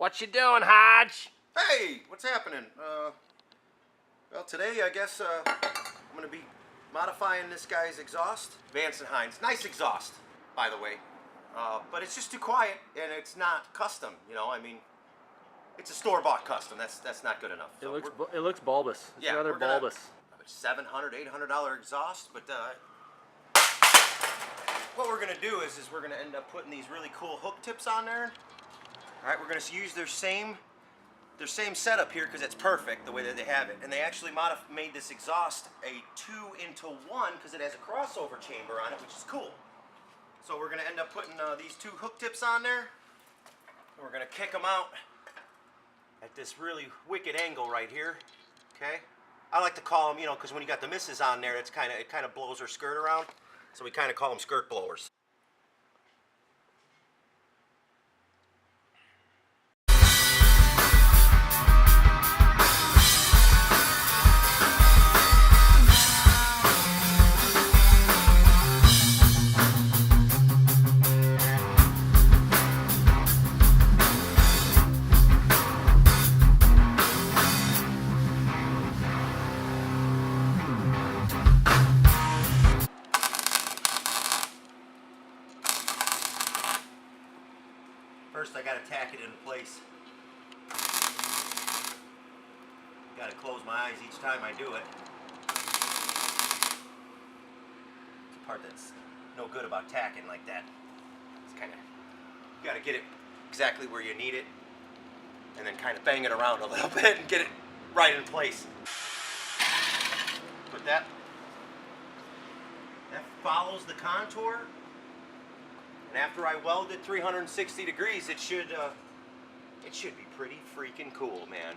What you doing, Hoj? Hey, what's happening? Well, today I guess I'm gonna be modifying this guy's exhaust. Vance & Hines, nice exhaust, by the way. But it's just too quiet, and it's not custom. You know, I mean, it's a store-bought custom. That's not good enough. So It looks bulbous. It's rather bulbous. $700, $800 exhaust, but what we're gonna do is we're gonna end up putting these really cool hook tips on there. All right, we're gonna use their same setup here because it's perfect the way that they have it. And they actually made this exhaust a 2-into-1 because it has a crossover chamber on it, which is cool. So we're gonna end up putting these two hook tips on there. And we're gonna kick them out at this really wicked angle right here. Okay. I like to call them, you know, because when you got the missus on there, it kind of blows her skirt around. So we kind of call them skirt blowers. First, I got to tack it into place. Got to close my eyes each time I do it. It's the part that's no good about tacking like that. It's kind of, you got to get it exactly where you need it, and then kind of bang it around a little bit and get it right in place. Put that follows the contour. And after I weld it 360 degrees, it should be pretty freaking cool, man.